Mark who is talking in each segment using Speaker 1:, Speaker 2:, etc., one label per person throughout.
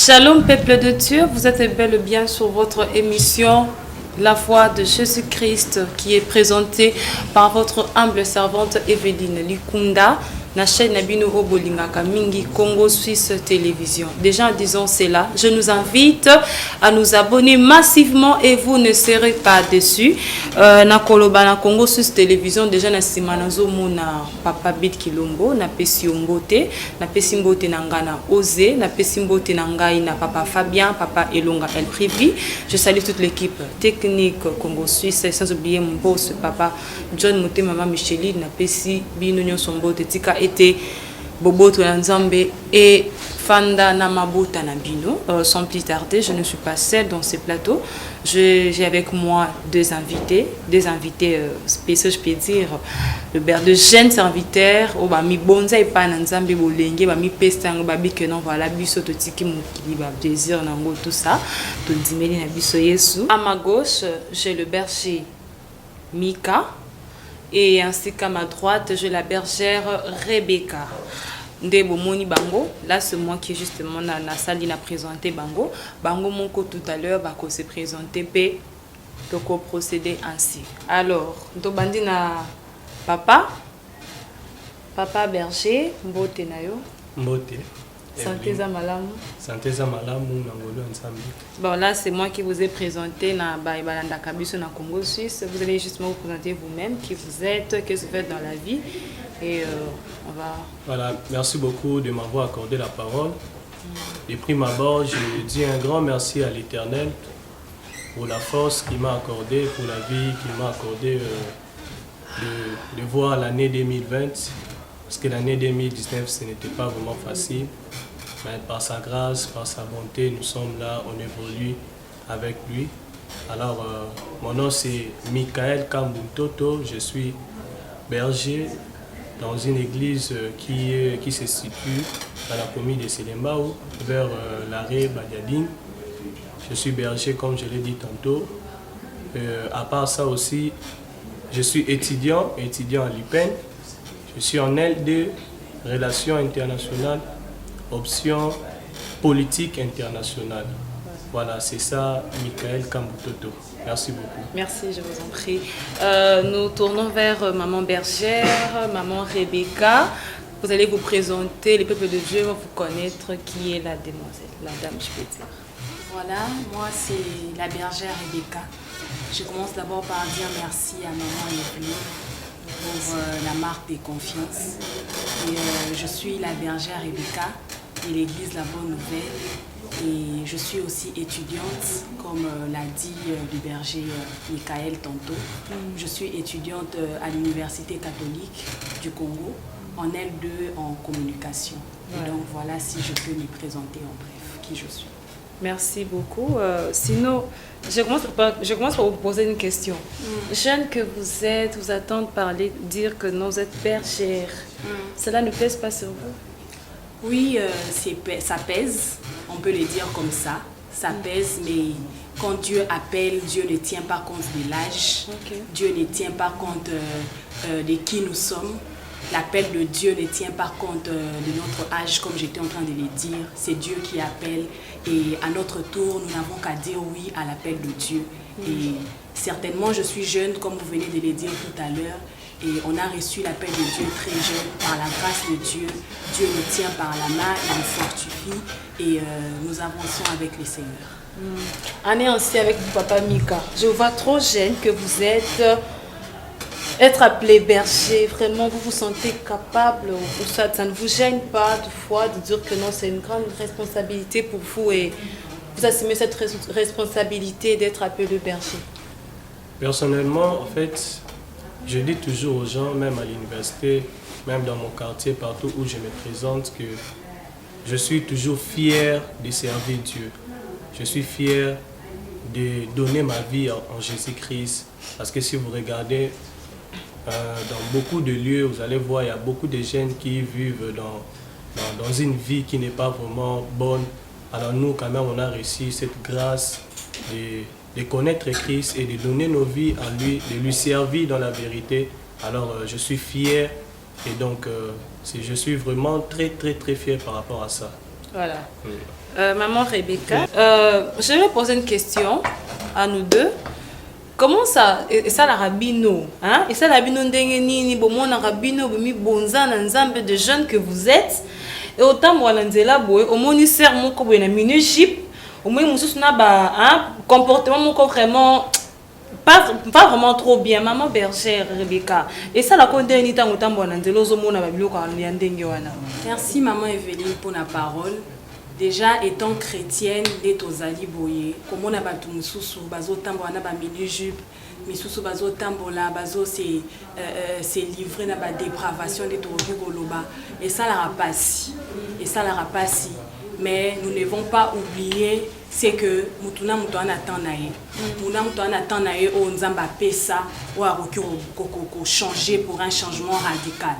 Speaker 1: Shalom peuple de Dieu, vous êtes bel et bien sur votre émission La Voix de Jésus-Christ qui est présentée par votre humble servante Evelyne Likunda. Na chaîne Nabino Obolingaka Mingi Congo Suisse Télévision. Déjà en disant cela, je nous invite à nous abonner massivement et vous ne serez pas déçus. Na Koloba na Congo Suisse Télévision déjà na simanazo mona Papa Bit Kilombo na pesi mbote na pesi mbote na ngana Ose na pesi mbote na ngai na Papa Fabien, Papa Elonga El Privi. Je salue toute l'équipe technique Congo Suisse sans oublier mon boss Papa John Moté Maman Micheline na pesi bino nyonso mbote tika été Boboto Nzambe et Fanda Namabota Nabino. Sans plus tarder, je ne suis pas seule dans ce plateau. J'ai avec moi deux invités spéciaux, je peux dire, de jeunes serviteurs. Mi bonza et pas Nzambe bolenge, mi pestang, babi que non voilà biso to tiki mon kiliba plaisir nango tout ça. To dimeli na biso Yesu. À ma gauche, j'ai le berger Mika. Et ainsi qu'à ma droite, j'ai la bergère Rebecca. Ndebo Moni Bango. Là, c'est moi qui justement dans la salle qui a présenté Bango. Bango, mon co tout à l'heure, Bako s'est présenté. P. Donc, on procéder ainsi. Alors, Ndobandi na Papa. Papa berger. Mbote nayo.
Speaker 2: Mbote.
Speaker 1: Santé za malamu.
Speaker 2: Santé za malamu nangolo ensemble.
Speaker 1: Bon là c'est moi qui vous ai présenté na Baïbalanda Kabiso na Congo Suisse. Vous allez justement vous présenter vous-même qui vous êtes, qu'est-ce que vous faites dans la vie et on va.
Speaker 2: Voilà, merci beaucoup de m'avoir accordé la parole. De prime abord, je dis un grand merci à l'Éternel pour la force qu'il m'a accordée, pour la vie qu'il m'a accordée de voir l'année 2020. Parce que l'année 2019, ce n'était pas vraiment facile. Mais par sa grâce, par sa bonté, nous sommes là, on évolue avec lui. Alors, mon nom c'est Michael Kambuntoto, je suis berger dans une église qui se situe dans la commune de Selembao, vers l'arrêt Badiadine. Je suis berger comme je l'ai dit tantôt. À part ça aussi, je suis étudiant à l'UPEN. Je suis en L2, Relations internationales, option politique internationale. Voilà, c'est ça, Michael Kambutoto. Merci beaucoup.
Speaker 1: Merci, je vous en prie. Nous tournons vers Maman Bergère, Maman Rebecca. Vous allez vous présenter, les peuples de Dieu vont vous connaître qui est la demoiselle, la dame, je peux dire.
Speaker 3: Voilà, moi c'est la bergère Rebecca. Je commence d'abord par dire merci à Maman Evelyne pour la marque de confiance. Et, je suis la bergère Rebecca de l'église La Bonne Nouvelle et je suis aussi étudiante, comme l'a dit le berger Michael tantôt. Je suis étudiante à l'Université catholique du Congo en L2 en communication. Et donc voilà si je peux me présenter en bref qui je suis.
Speaker 1: Merci beaucoup. Sinon, je commence par vous poser une question. Jeune que vous êtes, vous attendez parler, dire que nous êtes bergère. Cela ne pèse pas sur vous?
Speaker 3: Oui, ça pèse, on peut le dire comme ça. Ça pèse, mais quand Dieu appelle, Dieu ne tient pas compte de l'âge. Dieu ne tient pas compte de qui nous sommes. L'appel de Dieu ne tient pas compte de notre âge, comme j'étais en train de le dire. C'est Dieu qui appelle et à notre tour, nous n'avons qu'à dire oui à l'appel de Dieu. Et certainement, je suis jeune, comme vous venez de le dire tout à l'heure, et on a reçu l'appel de Dieu très jeune, par la grâce de Dieu. Dieu nous tient par la main, il nous fortifie et nous avançons avec le Seigneur.
Speaker 1: On est ainsi avec Papa Mika. Je vous vois trop jeune que vous êtes. Être appelé berger, vraiment, vous vous sentez capable, ou ça ne vous gêne pas de fois de dire que non, c'est une grande responsabilité pour vous et vous assumez cette responsabilité d'être appelé berger?
Speaker 2: Personnellement, en fait, je dis toujours aux gens, même à l'université, même dans mon quartier, partout où je me présente, que je suis toujours fier de servir Dieu. Je suis fier de donner ma vie en Jésus-Christ. Parce que si vous regardez, dans beaucoup de lieux, vous allez voir, il y a beaucoup de jeunes qui vivent dans une vie qui n'est pas vraiment bonne. Alors nous, quand même, on a reçu cette grâce de connaître Christ et de donner nos vies à lui, de lui servir dans la vérité. Alors je suis fier et donc je suis vraiment très fier par rapport à ça.
Speaker 1: Voilà. Maman Rebecca, je vais poser une question à nous deux. Comment ça, et ça la rabino, hein? Et ça la rabino ndengeni, bon na rabino, bimi bonza na nzambe de jeunes que vous êtes. Et autant moi l'anzela boy, au moni sert mon kobo na mini jeep, au moins mususu na ba, hein, comportement mon ko vraiment pas vraiment trop bien. Maman bergère Rebecca. Et ça la condamne tant autant moi l'anzela zo mona ba biloko ya ndenge wana.
Speaker 3: Merci maman Evelyne pour la parole. Déjà étant chrétienne, les tozali boye, comme on a battu mususu, bazo tambo na ba mini jupe, misusu bazo tambo la, bazo c'est livré na ba dépravation des tozu goloba, et ça la rapassi, mais nous ne devons pas oublier c'est que mutuna mutu anatan nae, mutuna mutu anatan nae o nzamba pesa ou a changer pour un changement radical.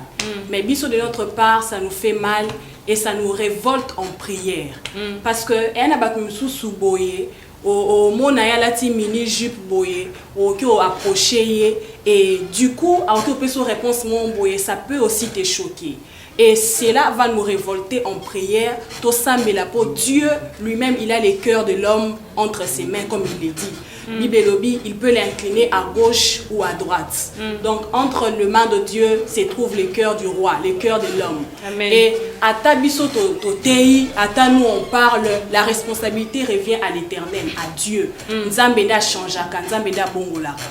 Speaker 3: Mais biso de notre part, ça nous fait mal. Et ça nous révolte en prière. Parce que un abakumsu souboye, au monaya lati mini jupe boye, au qui approché et du coup, à autre réponse mon boye, ça peut aussi te choquer. Et cela va nous révolter en prière. Dieu lui-même, il a les cœurs de l'homme entre ses mains, comme il le dit. Bibelobi, il peut l'incliner à gauche ou à droite. Donc, entre les mains de Dieu se trouve le cœur du roi, le cœur de l'homme. Et à Tabiso Totei, à nous on parle, la responsabilité revient à l'Éternel, à Dieu. Nzambeda changeaka, Nzambeda bongolaka.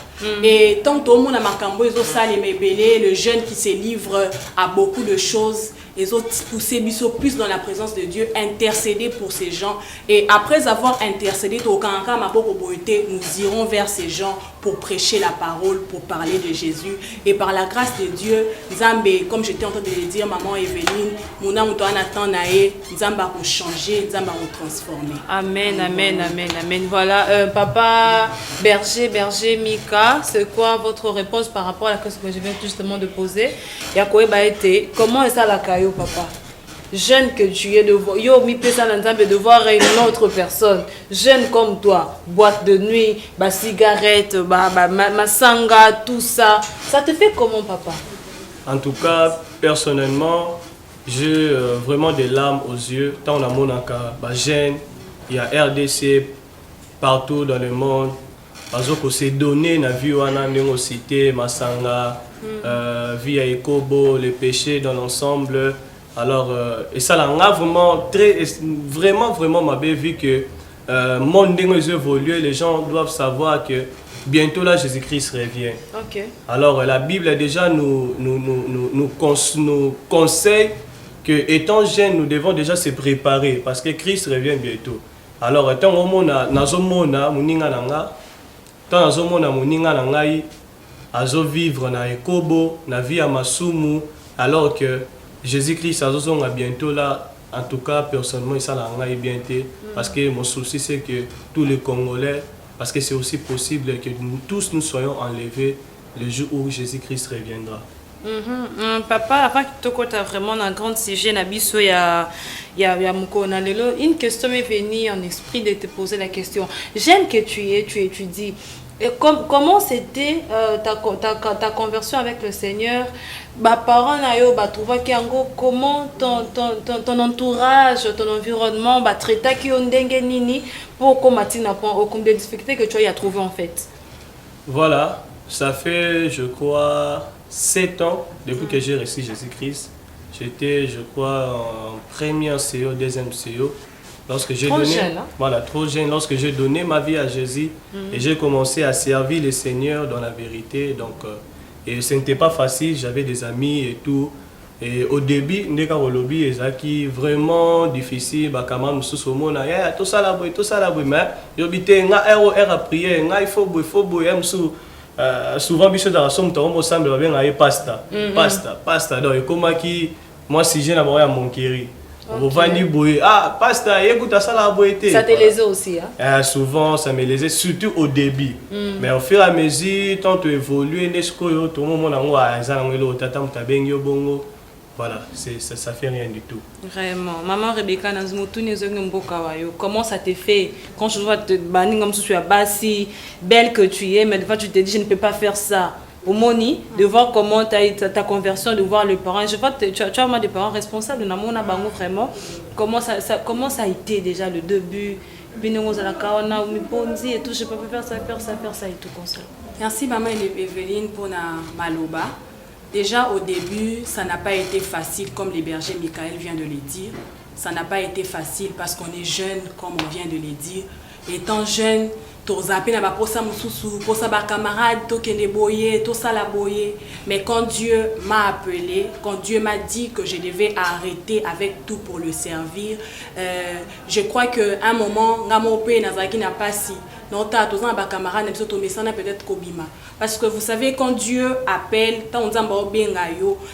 Speaker 3: Et tant que monde a makambo, le jeune qui se livre à beaucoup de choses. Les autres pousser plus dans la présence de Dieu, intercéder pour ces gens. Et après avoir intercédé, nous irons vers ces gens pour prêcher la parole, pour parler de Jésus. Et par la grâce de Dieu, Nzambe, comme j'étais en train de le dire, maman Evelyne, mon âme doit attendre Nzamba pour changer, Nzamba pour transformer. Amen,
Speaker 1: amen, amen, amen. Voilà, papa berger Mika, c'est quoi votre réponse par rapport à la question que je viens justement de poser? Comment est ça la caillou, papa? Jeune que tu es, de voir une autre personne, jeune comme toi, boîte de nuit, cigarette, masanga, tout ça, ça te fait comment, papa?
Speaker 2: En tout cas, personnellement, j'ai vraiment des larmes aux yeux. Tant on a mon jeune, il y a RDC partout dans le monde. Parce que c'est donné na vie wana ndenge cité masanga, via Ekobo, les péchés dans l'ensemble. Alors, et ça l'a vraiment m'a bien vu que monde évolue, les gens doivent savoir que bientôt là Jésus-Christ revient.
Speaker 1: Okay.
Speaker 2: Alors la Bible déjà nous conseille que étant jeunes nous devons déjà se préparer parce que Christ revient bientôt. Alors étant au monde nazomona muninga nanga, tant nazomona muninga nangai azo vivre na Ekobo, na vie à Masumu, alors que Jésus-Christ a bientôt là. En tout cas, personnellement, ça l'a bientôt. Parce que mon souci, c'est que tous les Congolais, parce que c'est aussi possible que nous tous nous soyons enlevés le jour où Jésus-Christ reviendra.
Speaker 1: Papa, avant que tu as vraiment un grand sujet, une question m'est venue en esprit de te poser la question. J'aime que tu étudies. Et comment c'était ta conversion avec le Seigneur? Parents comment ton entourage, ton environnement traiter pour combattre des difficultés que tu as trouvées en fait?
Speaker 2: Voilà, ça fait je crois 7 ans depuis que j'ai reçu Jésus-Christ. J'étais je crois en première CO, deuxième CO. Lorsque j'ai donné,
Speaker 1: jeune, hein?
Speaker 2: Voilà, trop jeune, lorsque j'ai donné ma vie à Jésus et j'ai commencé à servir le Seigneur dans la vérité. Donc, et ce n'était pas facile, j'avais des amis et tout. Et au début, Ndeka-Rolobi, c'est vraiment difficile. Tout ça là, mais à prier, il faut souvent, pasta. Donc, moi, si j'ai d'abord à mon kiri. Okay. Ah, pasta, ça
Speaker 1: te lésait aussi, hein?
Speaker 2: Souvent, ça me lésait, surtout au début. Mais au fur et à mesure, tant tu évolues, tout le monde voilà, ça fait rien du tout.
Speaker 1: Vraiment. Maman Rebecca, comment ça te fait quand je vois te banner comme si tu es bassi, belle que tu es, mais des fois tu te dis je ne peux pas faire ça. Au Moni, de voir comment ta conversion, de voir les parents. Je vois que tu as des parents responsables. Vraiment, comment ça a été déjà le début? Et tout, je peux faire ça et tout comme ça.
Speaker 3: Merci maman Evelyne pour la maloba. Déjà au début, ça n'a pas été facile comme l'héberger Michael vient de le dire. Ça n'a pas été facile parce qu'on est jeune comme on vient de le dire. Étant jeune, mais quand Dieu m'a appelé, quand Dieu m'a dit que je devais arrêter avec tout pour le servir, je crois qu'à un moment, parce que vous savez, quand Dieu appelle,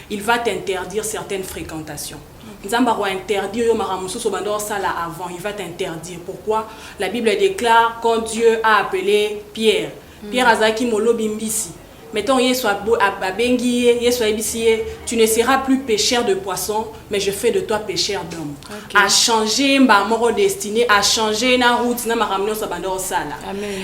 Speaker 3: il va t'interdire certaines fréquentations. Il va t'interdire. Pourquoi? La Bible déclare quand Dieu a appelé Pierre. Pierre Azaki Molo Bimbisi. Mettons, tu ne seras plus pêcheur de poissons, mais je fais de toi pêcheur d'hommes. À changer ma destinée, à changer na route, na maramino sabando sala.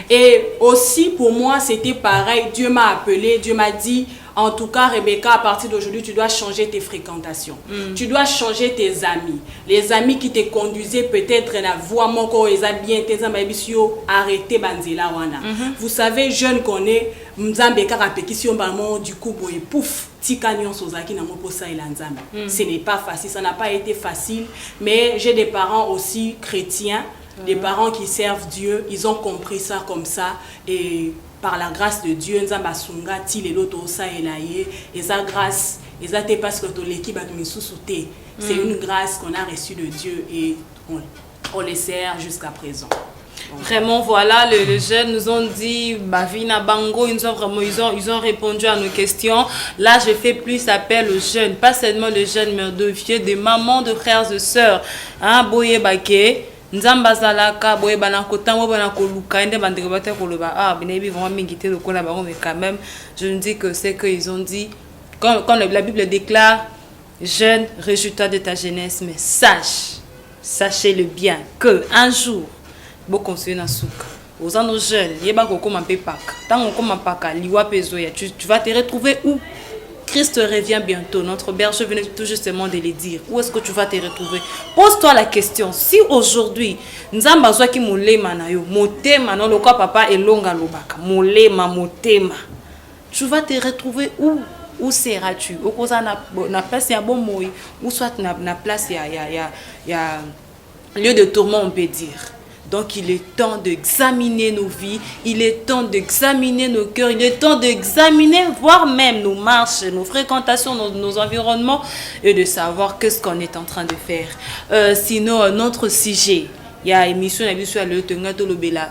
Speaker 3: Et aussi pour moi, c'était pareil. Dieu m'a appelé, Dieu m'a dit. En tout cas, Rebecca, à partir d'aujourd'hui, tu dois changer tes fréquentations. Tu dois changer tes amis. Les amis qui te conduisaient peut-être la voie mon corps, ils ont bien été arrêtés banzela wana. Vous savez, jeune qu'on est, Mzambeka rapétition balmon du coup boy pouf, tikanyon sozaki na moposa elanzambe. Ce n'est pas facile, ça n'a pas été facile, mais j'ai des parents aussi chrétiens, des parents qui servent Dieu, ils ont compris ça comme ça et par la grâce de Dieu, nous avons c'est une grâce qu'on a reçue de Dieu et on les sert jusqu'à présent.
Speaker 1: Vraiment, voilà, les jeunes nous ont dit, Bavina Bango, ils ont répondu à nos questions. Là, je fais plus appel aux jeunes, pas seulement les jeunes, mais de vieux, des mamans, de frères et sœurs. Hein, Boye Bake. Nzamba zalaka boye bana kotango bana koluka ende bandeko bate koloba ah binebi vraiment mingité le kola bango mais quand même je me dis que c'est qu'ils ont dit quand la Bible déclare jeune résultat de ta jeunesse mais sachez-le bien que un jour bo conseiller na souka aux anos jeunes yeba ko koma pepak tango koma paka liwa pezoya tu vas te retrouver où? Christ revient bientôt. Notre berger venait tout justement de le dire. Où est-ce que tu vas te retrouver? Pose-toi la question. Si aujourd'hui, Nzamba zwaki molema na yo, motema non le quoi papa et longa lobaka, molema motema. Tu vas te retrouver où? Où seras-tu? Au cause na place ya bon moi, ou soit na place ya lieu de tourment on peut dire. Donc il est temps d'examiner nos vies, il est temps d'examiner nos cœurs, il est temps d'examiner, voire même nos marches, nos fréquentations, nos environnements et de savoir qu'est-ce qu'on est en train de faire. Sinon, notre sujet, il y a émission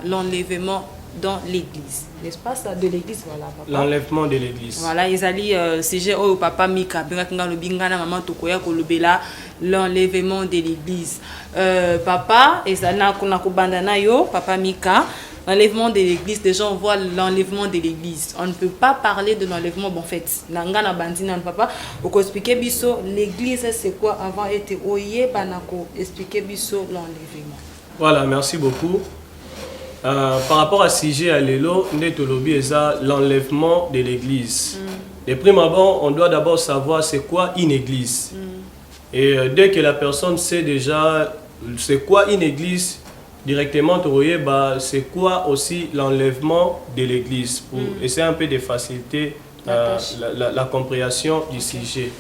Speaker 1: l'enlèvement dans l'église. N'est-ce pas ça, de l'église, voilà.
Speaker 2: L'enlèvement de l'église.
Speaker 1: Voilà, ils allaient sujet au papa Mika, maman Tokoya Kolobela, l'enlèvement de l'église. Papa, papa Mika, l'enlèvement de l'église, déjà on voit l'enlèvement de l'église. On ne peut pas parler de l'enlèvement, bon, en fait, Nangana Bandina, papa, au expliquer biso, l'église c'est quoi avant était oye, banako, expliquer biso l'enlèvement.
Speaker 2: Voilà, merci beaucoup. Par rapport à sujet à l'élo, l'enlèvement de l'église. De prime abord, on doit d'abord savoir c'est quoi une église. Et dès que la personne sait déjà c'est quoi une église, directement, c'est quoi aussi l'enlèvement de l'église, pour essayer un peu de faciliter la compréhension du sujet.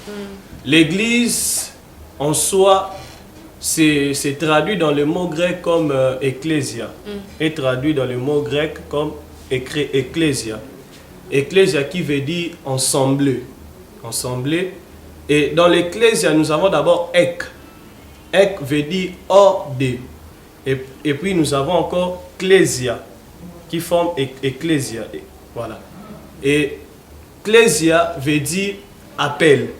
Speaker 2: L'église, en soi, c'est traduit dans le mot grec comme ecclésia, et traduit dans le mot grec comme ecclésia. Ecclésia qui veut dire ensemble. Et dans l'ecclésia, nous avons d'abord ek. Ek veut dire hors de. Et puis nous avons encore clésia, qui forme ecclésia. Voilà. Et clésia veut dire appel.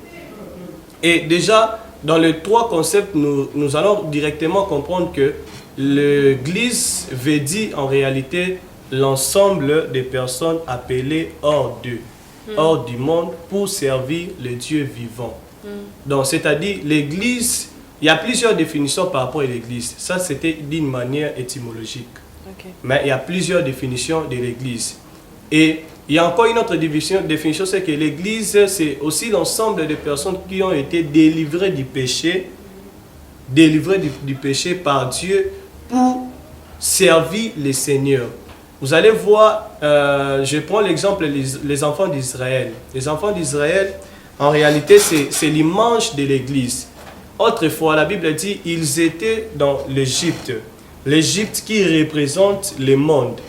Speaker 2: Et déjà, dans les trois concepts, nous allons directement comprendre que l'église veut dire en réalité l'ensemble des personnes appelées hors d'eux, hors du monde, pour servir le Dieu vivant. Donc, c'est-à-dire, l'église, il y a plusieurs définitions par rapport à l'église. Ça, c'était d'une manière étymologique. Mais il y a plusieurs définitions de l'église. Et il y a encore une autre définition, c'est que l'église, c'est aussi l'ensemble des personnes qui ont été délivrées du péché délivrés du péché par Dieu pour servir les seigneurs. Vous allez voir, je prends l'exemple les enfants d'Israël. Les enfants d'Israël, en réalité, c'est l'image de l'Église. Autrefois, la Bible dit, ils étaient dans l'Égypte. L'Égypte qui représente le monde.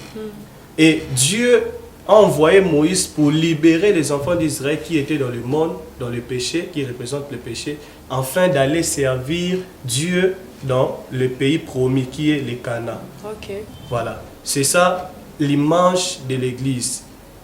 Speaker 2: Et Dieu a envoyé Moïse pour libérer les enfants d'Israël qui étaient dans le monde, dans le péché, qui représentent le péché, afin d'aller servir Dieu dans le pays promis qui est le Canaan. Voilà, c'est ça l'image de l'Église.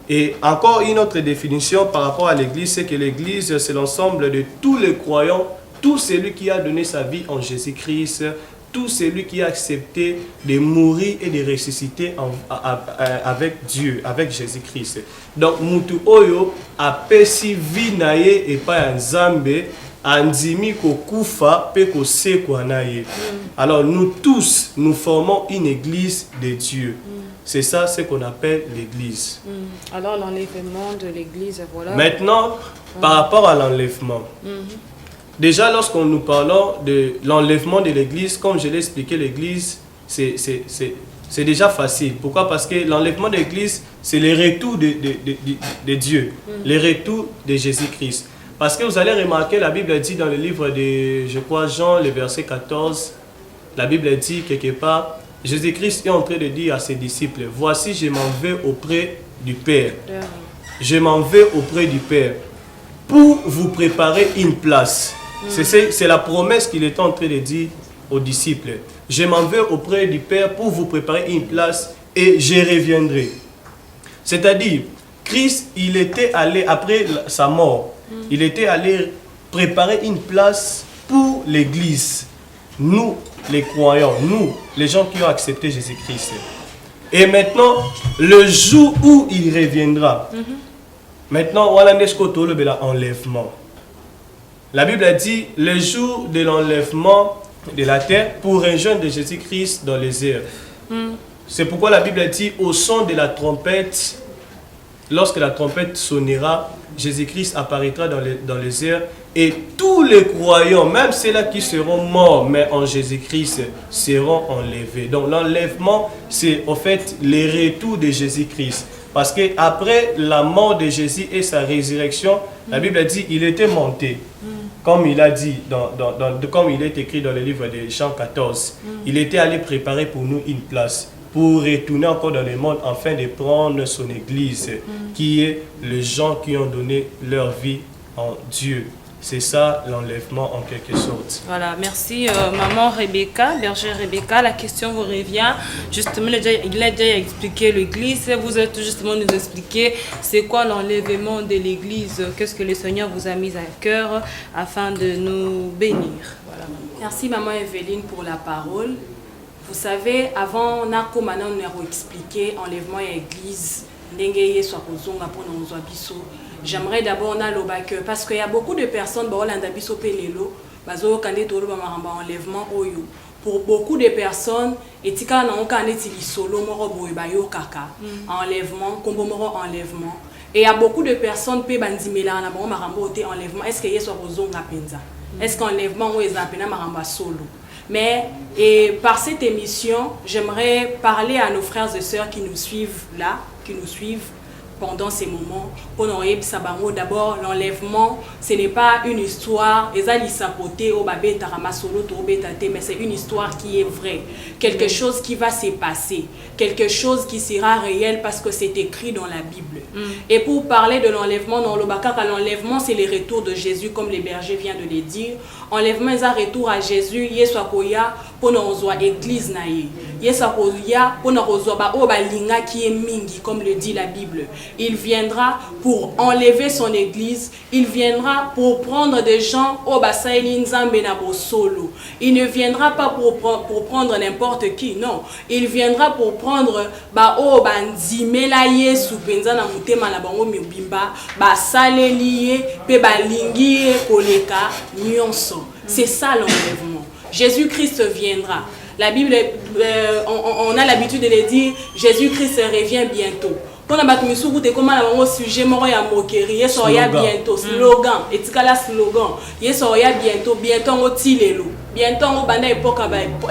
Speaker 2: Et encore une autre définition par rapport à l'Église, c'est que l'Église, c'est l'ensemble de tous les croyants, tout celui qui a donné sa vie en Jésus-Christ, tout celui qui a accepté de mourir et de ressusciter avec Dieu, avec Jésus-Christ. Donc, mutu oyo apesi vie naye et pas un zambe, andimi ko kufa pe ko sekwa naye. Alors, nous tous, nous formons une église de Dieu. C'est ça ce qu'on appelle l'église.
Speaker 1: Alors, l'enlèvement de l'église, voilà.
Speaker 2: Maintenant, par rapport à l'enlèvement. Déjà, lorsqu'on nous parlons de l'enlèvement de l'église, comme je l'ai expliqué, l'église, c'est déjà facile. Pourquoi? Parce que l'enlèvement de l'église, c'est le retour de Dieu, le retour de Jésus-Christ. Parce que vous allez remarquer, la Bible dit dans le livre de, je crois, Jean, le verset 14, la Bible dit quelque part, Jésus-Christ est en train de dire à ses disciples, « Voici, je m'en vais auprès du Père. Je m'en vais auprès du Père pour vous préparer une place. » C'est la promesse qu'il est en train de dire aux disciples. « Je m'en vais auprès du Père pour vous préparer une place et je reviendrai. » C'est-à-dire, Christ, il était allé, après sa mort, il était allé préparer une place pour l'Église. Nous, les croyants, nous, les gens qui ont accepté Jésus-Christ. Et maintenant, le jour où il reviendra, maintenant, voilà l'enlèvement. La Bible a dit, le jour de l'enlèvement de la terre pour un jeune de Jésus-Christ dans les airs. C'est pourquoi la Bible a dit, au son de la trompette, lorsque la trompette sonnera, Jésus-Christ apparaîtra dans les airs et tous les croyants, même ceux-là qui seront morts, mais en Jésus-Christ, seront enlevés. Donc l'enlèvement, c'est en fait le retour de Jésus-Christ. Parce qu'après la mort de Jésus et sa résurrection, la Bible a dit qu'il était monté. Comme il a dit, comme il est écrit dans le livre de Jean 14, il était allé préparer pour nous une place, pour retourner encore dans le monde, afin de prendre son église, qui est les gens qui ont donné leur vie en Dieu. C'est ça l'enlèvement en quelque sorte.
Speaker 1: Voilà, merci maman Rebecca, bergère Rebecca. La question vous revient. Justement, il a déjà expliqué l'église. Vous êtes justement nous expliquer c'est quoi l'enlèvement de l'église. Qu'est-ce que le Seigneur vous a mis à cœur afin de nous bénir. Voilà.
Speaker 3: Merci maman Evelyne pour la parole. Vous savez, avant, on a expliqué l'enlèvement de l'église. J'aimerais d'abord parce qu'il y a beaucoup de personnes pour beaucoup de personnes enlèvement et il y a beaucoup de personnes est-ce que est-ce qu'enlèvement solo. Mais par cette émission, j'aimerais parler à nos frères et sœurs qui nous suivent là, qui nous suivent pendant ces moments. D'abord, l'enlèvement, ce n'est pas une histoire, mais c'est une histoire qui est vraie. Quelque chose qui va se passer, quelque chose qui sera réel parce que c'est écrit dans la Bible. Et pour parler de l'enlèvement, l'enlèvement, c'est le retour de Jésus, comme les bergers viennent de le dire. Enlèvement, c'est un retour à Jésus. Pour nous église qui est mingi, comme le dit la Bible. Il viendra pour enlever son église. Il viendra pour prendre des gens au solo. Il ne viendra pas pour prendre n'importe qui, non. Il viendra pour prendre c'est ça l'enlèvement. Jésus-Christ viendra. La Bible, on a l'habitude de le dire, Jésus-Christ revient bientôt. Pour na batu misuku te comment na bango sujet moko ya moquerie yeso ya bientôt slogan etikala slogan yeso ya bientôt ngo tilelo bientôt ngo banda époque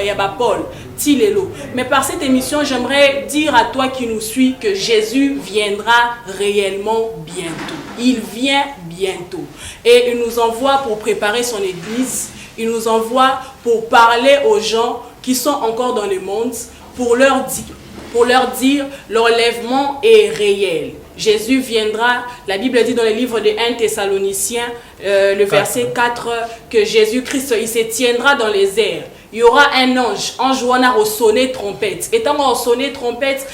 Speaker 3: ya ba Paul tilelo. Mais par cette émission j'aimerais dire à toi qui nous suis que Jésus viendra réellement bientôt. Il vient bientôt et il nous envoie pour préparer son église, il nous envoie pour parler aux gens qui sont encore dans le monde pour leur dire l'enlèvement est réel. Jésus viendra, la Bible dit dans le livre de 1 Thessaloniciens, le verset 4, que Jésus-Christ, il se tiendra dans les airs. Il y aura un ange wana au sonner trompette. Et tant qu'on sonner trompette,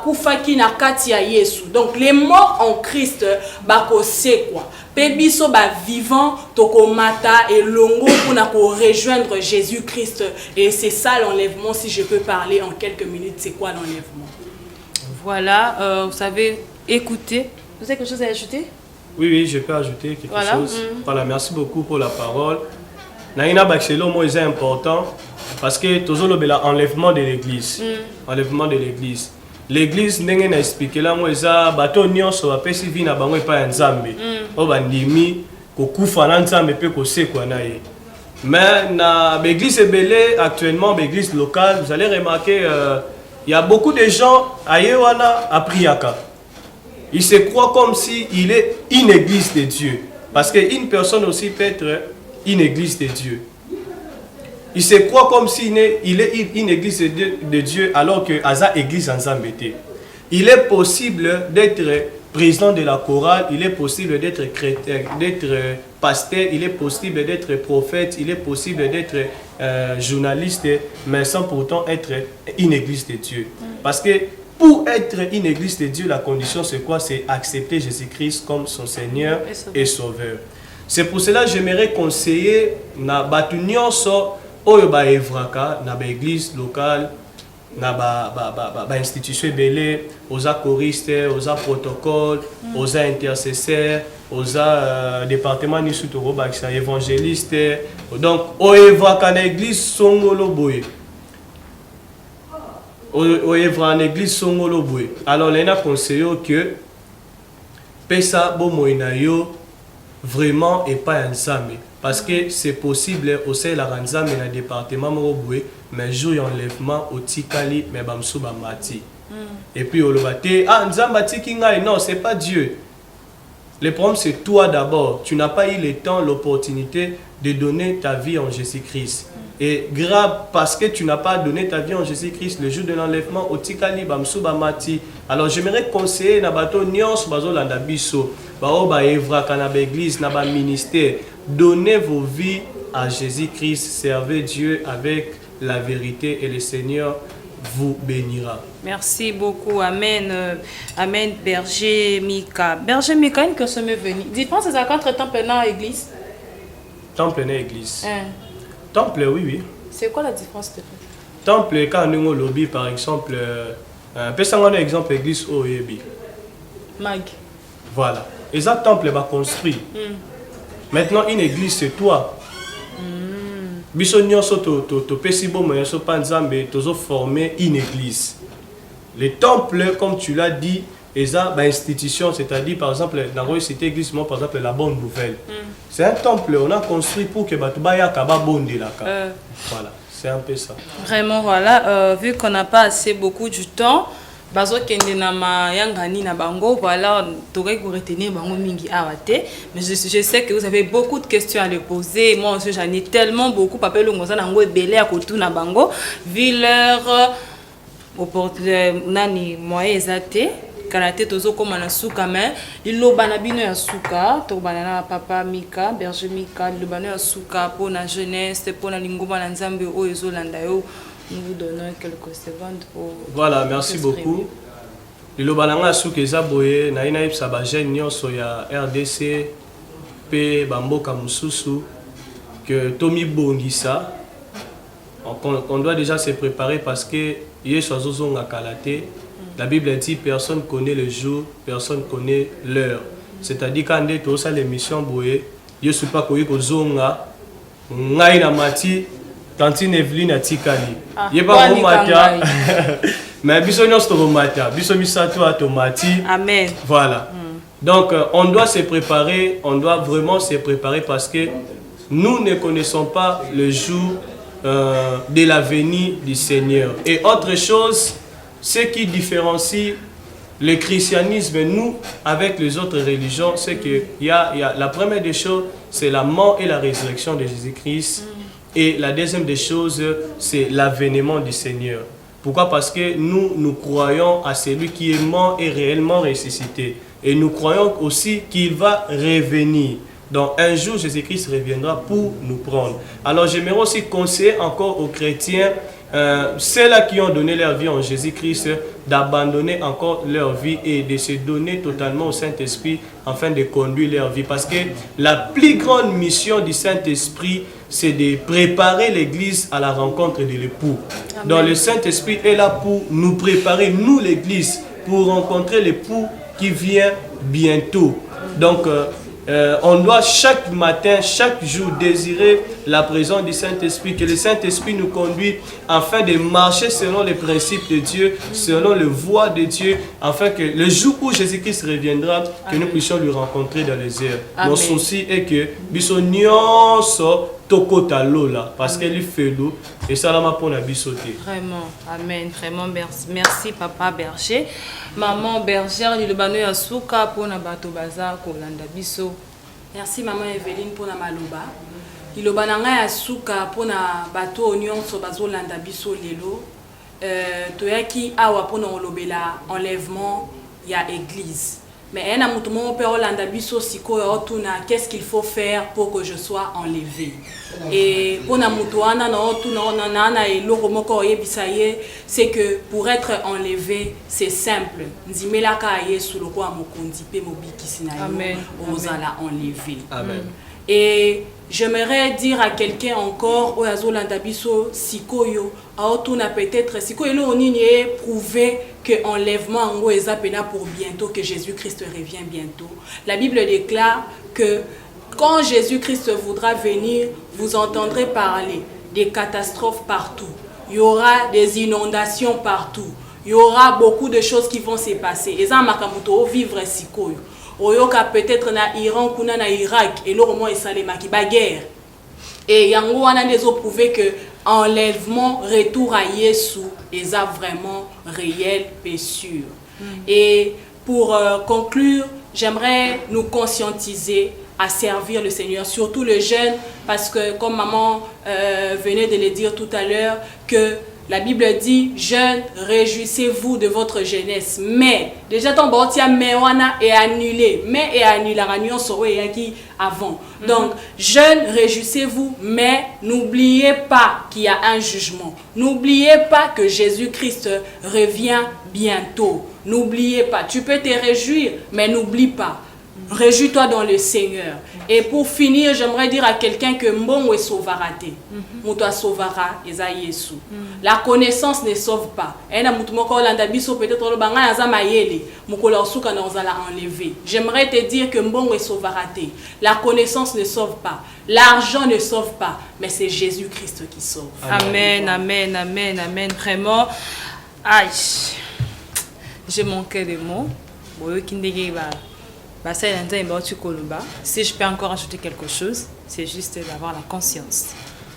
Speaker 3: kufaki na kati ya Yesu. Donc les morts en Christ, ko c'est quoi? Pébiso vivant, toko mata et longo pour rejoindre Jésus-Christ. Et c'est ça l'enlèvement, si je peux parler en quelques minutes, c'est quoi l'enlèvement?
Speaker 1: Voilà, vous savez, écoutez. Vous avez quelque chose à ajouter?
Speaker 2: Oui, je peux ajouter quelque chose. Voilà, merci beaucoup pour la parole. Naina Baxelo, moi, c'est important parce que toujours l'enlèvement de l'église. Enlèvement de l'église. L'église n'est pas expliqué là, moi, ça, bateau nyon so apé si vina bango pas nzambe. O bandimi ko kufa na nzambe pe ko se kwa nae. Mais na l'église est belé actuellement, l'église locale, vous allez remarquer il y a beaucoup de gens ayewana à Priaka. Ils se croient comme si il est une église de Dieu parce qu'une personne aussi peut être une église de Dieu. Il se croit comme s'il est une église de Dieu alors que Aza église en Zambété. Il est possible d'être président de la chorale, il est possible d'être chrétien, d'être pasteur, il est possible d'être prophète, il est possible d'être journaliste, mais sans pourtant être une église de Dieu. Parce que pour être une église de Dieu, la condition c'est quoi? C'est accepter Jésus-Christ comme son Seigneur et Sauveur. C'est pour cela que j'aimerais conseiller na batu nyonso oyo ba evraka na ba église locale na ba institution belé aux choristes, aux protocoles, aux intercesseurs, aux départements ni sutoro ba évangélistes. Donc o evraka na église songolo boye. O evraka na église songolo boye. Alors là na conseillé que pesa bo moina yo vraiment et pas un zame parce que c'est possible aussi la ranzame dans le département moroboué mais jour enlèvement au tikali mais bamsou bamati et puis au lobate ah nzambati kinga non c'est pas Dieu. Le problème c'est toi d'abord, tu n'as pas eu le temps, l'opportunité de donner ta vie en Jésus-Christ. Et grave parce que tu n'as pas donné ta vie en Jésus-Christ le jour de l'enlèvement au tikali bamsou bamati. Alors j'aimerais conseiller na bato nyons bazo landa biso ba evra kana ba église na ba ministère, donnez vos vies à Jésus-Christ, servez Dieu avec la vérité et le Seigneur vous bénira.
Speaker 1: Merci beaucoup, amen, amen, Berger Mika. Berger Mika, une question m'est venue. Dis-moi, c'est à contre temple et église?
Speaker 2: Temple et église. Temple, oui.
Speaker 1: C'est quoi la différence de
Speaker 2: temple, quand nous avons lobby, par exemple, un exemple église au Yebi.
Speaker 1: Mag.
Speaker 2: Voilà. Et ça, temple va construit. Maintenant, une église, c'est toi. Bisognon soto to pesibo moyen so panzambe tozo former une église. Le temple, comme tu l'as dit, et ça, institution, c'est-à-dire par exemple dans cette église, par exemple la bonne nouvelle. C'est un temple, on a construit pour que Batubaya Kaba bonde là. Voilà, c'est un peu ça.
Speaker 1: Vraiment, voilà, vu qu'on n'a pas assez beaucoup du temps. Bazo kende na ma yangani na bango, voilà, t'aurais pu retenir bango mingi awate. Mais je sais que vous avez beaucoup de questions à le poser. Moi aussi j'en ai tellement beaucoup. Papa le ngoza na ngo ebele à kotu na bango. Vu leur nani moye ezate. Kanate tozo koma na suka mais il lobana bino ya suka to banana papa Mika Berger Mika lobana ya suka pour na jeunesse pour na lingoma na nzambe o ezolanda yo. Nous vous donnons quelques secondes pour...
Speaker 2: Voilà, merci beaucoup. Le Lobalanga Soukeza Boye, Naïnaïb Sabajen, Nyonso ya RDC, P. Bamboka Moussoussou, que Tommy Bongissa. On doit déjà se préparer parce que Yeshua a Kalate. La Bible dit personne connaît le jour, personne connaît l'heure. C'est-à-dire quand on est au sein de l'émission Boye, Yeshua Koyi Kozonga, Ngaïna Mati. Tantine Evelyne Atikali.
Speaker 1: Yeba
Speaker 2: Romata. Mais biso nyonso Romata. Biso misato atomati.
Speaker 1: Amen.
Speaker 2: Voilà. Donc on doit se préparer, on doit vraiment se préparer parce que nous ne connaissons pas le jour de la venue du Seigneur. Et autre chose, ce qui différencie le christianisme, nous, avec les autres religions, c'est que la première des choses, c'est la mort et la résurrection de Jésus-Christ. Et la deuxième des choses, c'est l'avènement du Seigneur. Pourquoi? Parce que nous croyons à celui qui est mort et réellement ressuscité. Et nous croyons aussi qu'il va revenir. Donc un jour, Jésus-Christ reviendra pour nous prendre. Alors j'aimerais aussi conseiller encore aux chrétiens, ceux-là qui ont donné leur vie en Jésus-Christ, d'abandonner encore leur vie et de se donner totalement au Saint-Esprit afin de conduire leur vie. Parce que la plus grande mission du Saint-Esprit, c'est de préparer l'Église à la rencontre de l'époux. Donc le Saint-Esprit est là pour nous préparer, nous l'Église, pour rencontrer l'époux qui vient bientôt. Donc on doit chaque matin, chaque jour désirer la présence du Saint-Esprit, que le Saint-Esprit nous conduise afin de marcher selon les principes de Dieu, selon les voies de Dieu, afin que le jour où Jésus-Christ reviendra, que nous puissions le rencontrer dans les airs. Mon souci est que bisognoso tokota lola parce qu'elle fait l'eau et ça l'a pour la bisoter.
Speaker 1: Vraiment, amen. Vraiment, merci papa berger. Maman bergère, le bano ya suka pour na bato baza kolanda biso.
Speaker 3: Merci maman Evelyne pour na maloba. Le bananga ya suka pour na bato nyonso bazolanda biso lelo. Toyaki awa pour na olobela enlèvement ya église. Mais un amoutoumo peut Hollanda biso siko otuna qu'est-ce qu'il faut faire pour que je sois enlevé. Et pour namutouana na otuna na et loromoko yebisaye c'est que pour être enlevé c'est simple. Nzimela ka yesu loko amokondi pe mobikisi na yo ozala enlevé.
Speaker 2: Amen.
Speaker 3: Et j'aimerais dire à quelqu'un encore oyazolanda biso sikoyo aotuna peut-être sikoyo no nini prouver que enlèvement en est pour bientôt, que Jésus-Christ revient bientôt. La Bible déclare que quand Jésus-Christ voudra venir, vous entendrez parler des catastrophes partout. Il y aura des inondations partout. Il y aura beaucoup de choses qui vont se passer. Et ça, makamuto vivre sikoyo. Oyoka peut-être na Iran, kuna na Irak, et l'autre et salema qui baguerre. Et yango wana les ont prouvé que enlèvement, retour à Yesu, est vraiment réel et sûr. Et pour conclure, j'aimerais nous conscientiser à servir le Seigneur, surtout les jeunes, parce que comme maman venait de le dire tout à l'heure, que la Bible dit, jeunes, réjouissez-vous de votre jeunesse. Mais, déjà ton bâtiment mewana est annulé. Mais est annulé, la réunion sera qui avant. Donc, jeunes, réjouissez-vous, mais n'oubliez pas qu'il y a un jugement. N'oubliez pas que Jésus-Christ revient bientôt. N'oubliez pas. Tu peux te réjouir, mais n'oublie pas. Réjouis-toi dans le Seigneur. Et pour finir, j'aimerais dire à quelqu'un que Mbongo est sauvarate. Moutoua sauvara, Eza Yesu. La connaissance ne sauve pas. J'aimerais te dire que Mbongo est sauvarate. La connaissance ne sauve pas. L'argent ne sauve pas. Mais c'est Jésus-Christ qui sauve.
Speaker 1: Amen, amen, amen, amen. Vraiment. Aïe. J'ai manqué de mots. Si je peux encore ajouter quelque chose, c'est juste d'avoir la conscience,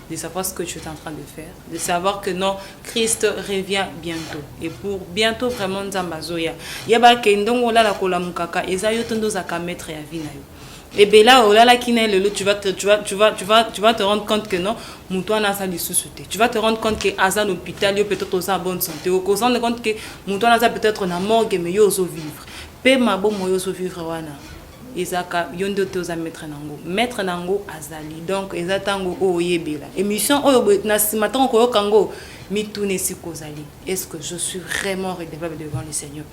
Speaker 1: de savoir ce que tu es en train de faire, de savoir que non, Christ revient bientôt. Et pour bientôt vraiment Nzambazoya. Yaba kendongo la kola mukaka eza yotondo zaka maître ya vie na yo. Et bien là, tu vas te rendre compte que non, Moutouana a des sous-soutés. Tu vas te rendre compte que Azan hôpital, peut-être aussi en bonne santé. Tu vas te rendre compte que Moutouana a peut-être en morgue, mais il faut vivre. Pe mabo moyo so vivre wana. Ezaka yondo te oza mettre nango. Mettre nango azali. Donc ezatango o yebela. Émission oyo na simatango ko kango mitune sikozali. Est-ce que je suis vraiment redevable devant le Seigneur?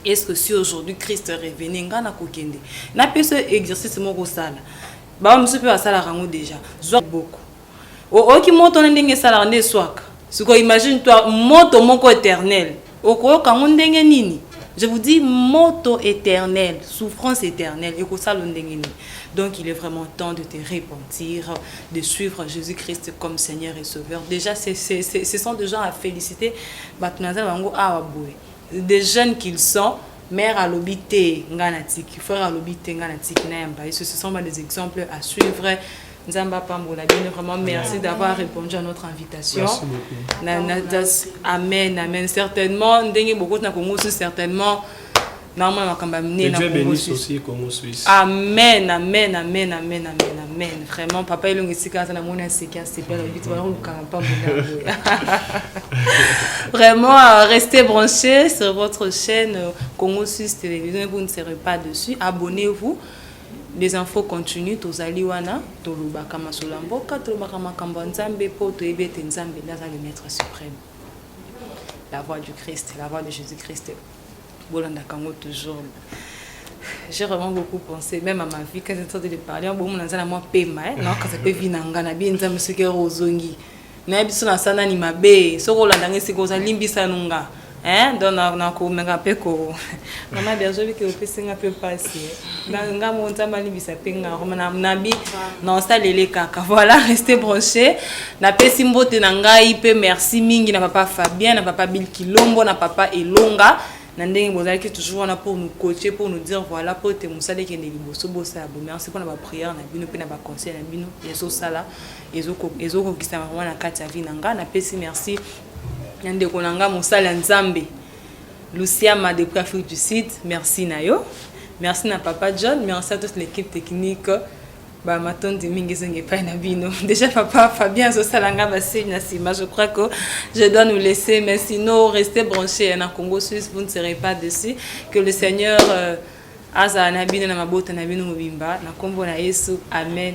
Speaker 1: Est-ce que si aujourd'hui Christ revenait ngana kokende? Na pe ce exercice mo ko sala. Ba on se peut sala rango déjà. Zo beaucoup. O ki moto ndenge sala ndé swaka. Siko imagine toi moto moko éternel. Oko kango ndenge nini? Je vous dis, moto éternel, souffrance éternelle. Donc, il est vraiment temps de te repentir, de suivre Jésus-Christ comme Seigneur et Sauveur. Déjà, ce sont des gens à féliciter. Des jeunes qu'ils sont, mère à l'obité, frère à l'obité, ce sont des exemples à suivre. Nzamba Pambola, vraiment merci d'avoir répondu à notre invitation.
Speaker 2: Merci beaucoup.
Speaker 1: Amen, amen. Certainement, certainement.
Speaker 2: Que Dieu bénisse aussi Congo Suisse.
Speaker 1: Amen, amen, amen, amen, amen, amen. Vraiment, papa, il Vraiment, restez branchés sur votre chaîne Congo Suisse Télévision. Vous ne serez pas dessus. Abonnez-vous. Les infos continuent. Tozaliwana, Tolubaka Masolamboka, Tolubaka Makambanzambe, Poto Ebete Nzambe, là, le Maître suprême. La voix du Christ, la voix de Jésus-Christ. Bolanda Kango toujours. J'ai vraiment beaucoup pensé, même à ma vie, quand j'ai entendu de parler, bon, on a un moi paiement, non, quand ça peut venir en Ghana, bien, ça me suit que Rosongi. Na biso na sana ni mabe, so Rolanda ngesi ko za limbisa nunga. Donc na ko menga pe ko. Mama bien jobi que opesi nga pe passer. Nga monta malimbisa pe nga romana nabi na installer kaka. Voilà, restez branchés. Na pesi mbote na ngai pe merci mingi na papa Fabien, na papa Bill Kilombo, na papa Elonga. Nandeng bozaki toujours là pour nous coacher, pour nous dire voilà pour te musale ke ndeliboso bosa bo merci pour na ba prière na bino pe na ba conseil na bino yeso sala ezo ko kisa vraiment na kati ya vie nanga na pesi merci nande ko nanga musala nzambe Lucia ma depuis Afrique du Sud merci na yo merci na papa John merci à toute l'équipe technique ba matondi mingi zenge pa na bino déjà papa Fabien so salanga ba signe sima je crois que je dois nous laisser mais sinon restez branchés na Congo Suisse vous ne serez pas dessus que le Seigneur aza na bino na mabota na bino mobimba na kombo na Yesu amen.